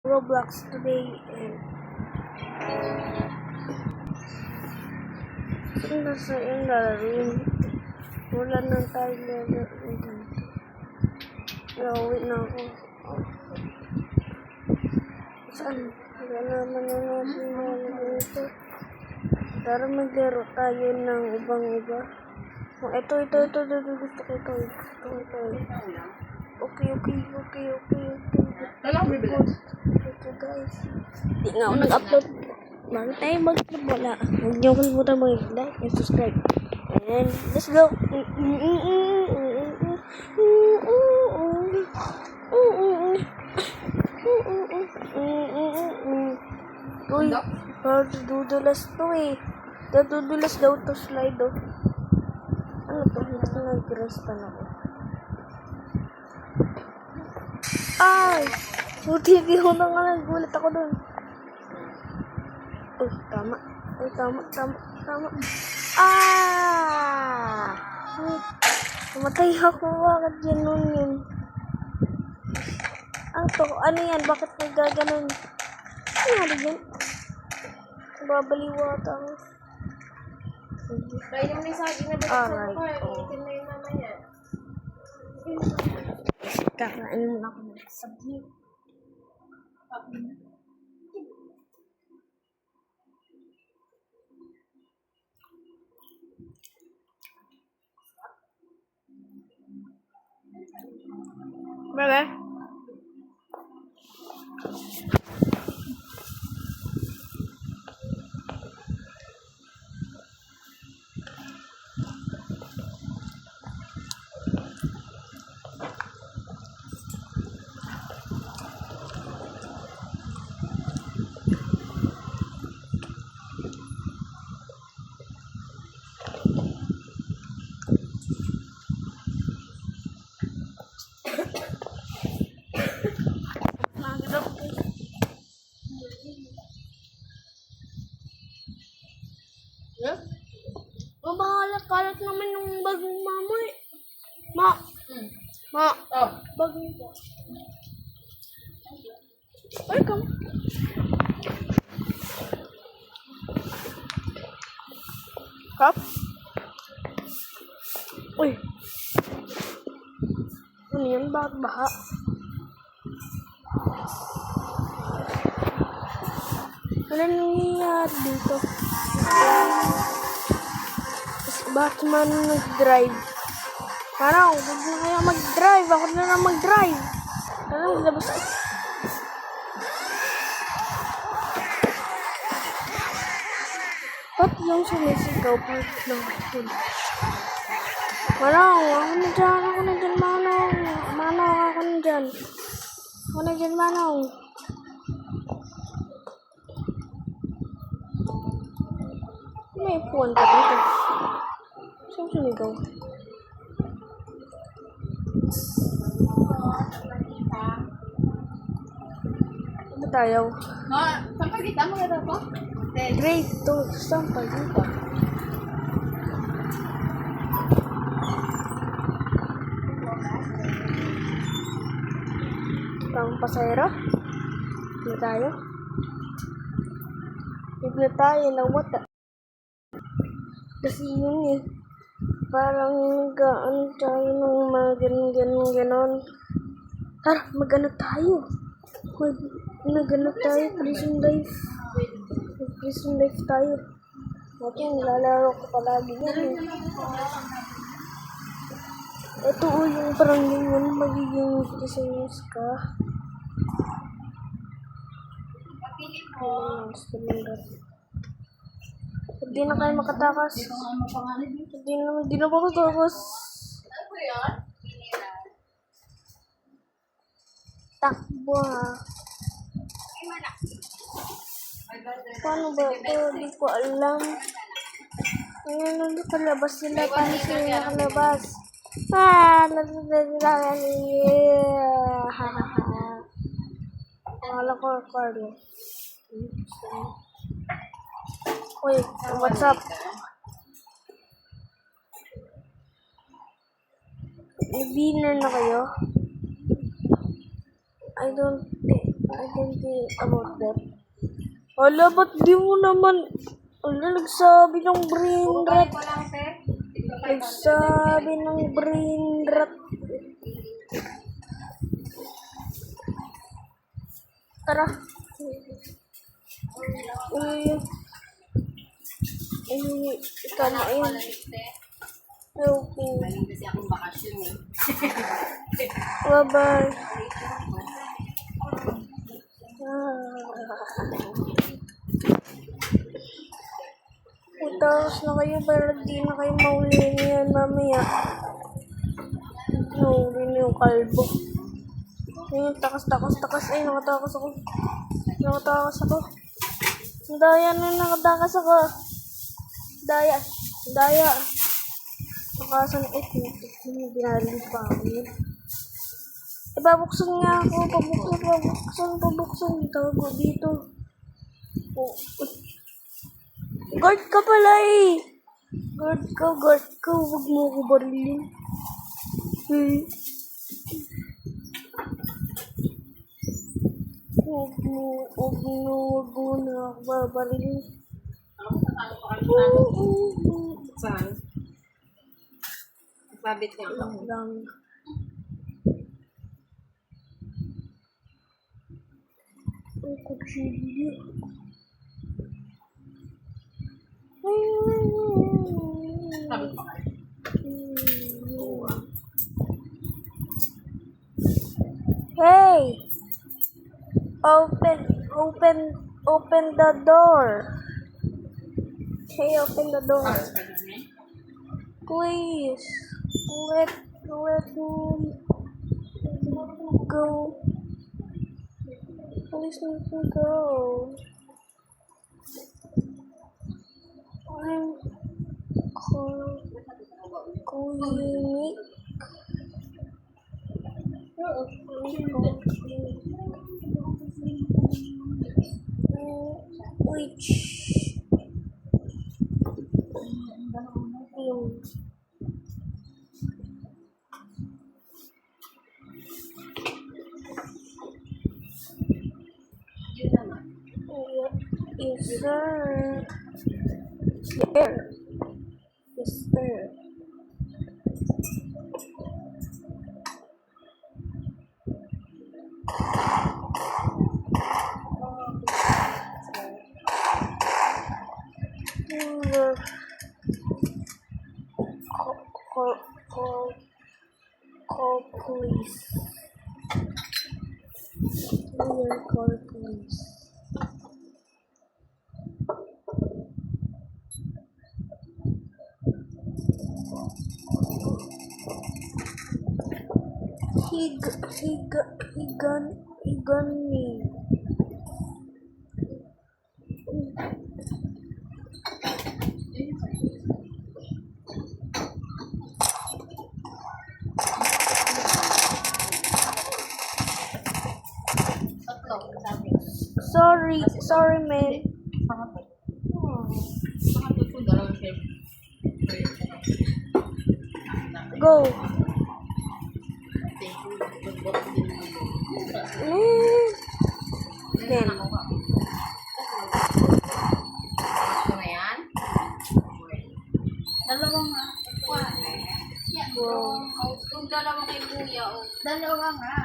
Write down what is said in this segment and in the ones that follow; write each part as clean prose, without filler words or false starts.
Roblox today and saan sa yung lalaroin? Wala na tayo lalaroin. Nauwi na ako. Saan? Wala naman na natin lalaroin ito. Tara maglaro tayo ng ibang-iba. Ito. Gusto ko ito. Okay. Ito guys. Hindi nga ako nag-upload. Bago tayo mag-upload, wala. Huwag niyo kalimutan mag-like and subscribe. And let's go. Uy, dudulas to eh. Dudulas daw to slide oh. Ano to? Hindi nag-rest pa na ako. Ay! Buti ko na nga nagulat ako dun. Uy, tama. Ah! Namatay ako. Bakit ganun yun? Ano yan? Bakit nagaganon? Ano nga yan? Babaliwata ako. Dahil yung mensahe na Alright. itin na yung mamaya. Kakain mo na ako ng sabi. Bebe? Kalat naman yung bagong mama eh. Ma! Oh. Bagong po. Welcome. Kap? Uy! Ano yan? Bakit baha? Ano nangyayari dito? Bakit man nag-drive? Parang, huwag na kaya mag-drive. Ako na lang mag-drive. Parang, labas ako. Ba't yung sumisigaw? Parang lang ako. Parang, ako na dyan, Manong. Manong, ako na dyan. Manong. May puwan ka dito. Saan sumigaw? Ano tayo? No, saan pa kita mo gano'n po? Grade 2. Saan pa dito? Pang pasayro? Hindi tayo? Hindi tayo ng wata. Kasi yun eh. Parang gaan tayo ng mga ganon. Tara, mag-ano tayo? Mag-ano tayo? Prison life. Prison life tayo. Dati nilalaro ko palagi yan eh. Ito yung parang yun magiging prisoners ka. Hindi na kayo makatakas. Hindi na ako takas. Takbo ha. Paano ba ito? Hindi ko alam. Ngayon nakalabas sila. Paano sila nakalabas? Akala ko Carlo. Uy, what's up? Nag-dinner na kayo? I don't think say about that? Wala, ba't di mo naman... Wala, nagsabi ng brain rot. ko lang, sir. Nagsabi ng brain rot. Tara. Tama yun. Okay. Kasi akong bakasyon eh. Bye-bye. Utaos na kayo para di na kayo mahuli niyan mamaya. Nahuli na yung kalbo. Ayun, takas. Ay, nakatakas ako. Ang daya na nakatakas ako. Daya. Nakasan, binali pa ako yun. Babuksan nga ako. Pabuksan. Tawag ko dito. Oh. Guard ka pala eh. Guard ka. Huwag mo ako barilin. Huwag mo na ako babarilin. Saan? Sabit ko Lang. Ang kutsilyo. Sabit ko kayo. Hey! Open the door. Hey, open the door. Please. Let me go. Please let me go. I'm clinic. Which is there? Yes, sir. Call police. Call police. He gun me. Sorry, man. Go. Then. Dalawang nga. Kung dalawa kay kuya, dalawa nga.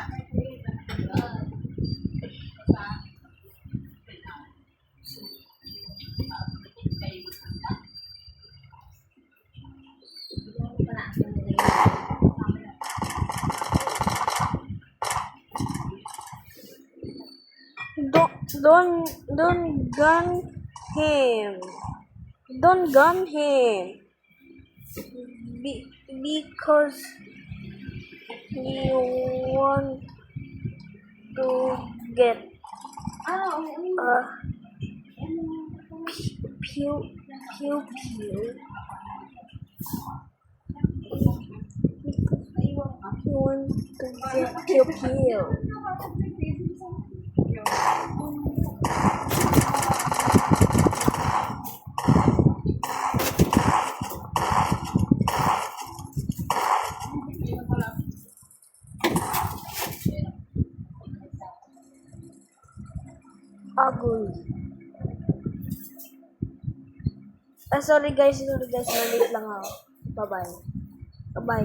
Don't gun him. Don't gun him. Because you want to get pew. You want to get pew. Agoy. Sorry guys, na-late lang ako. Bye-bye. Bye-bye.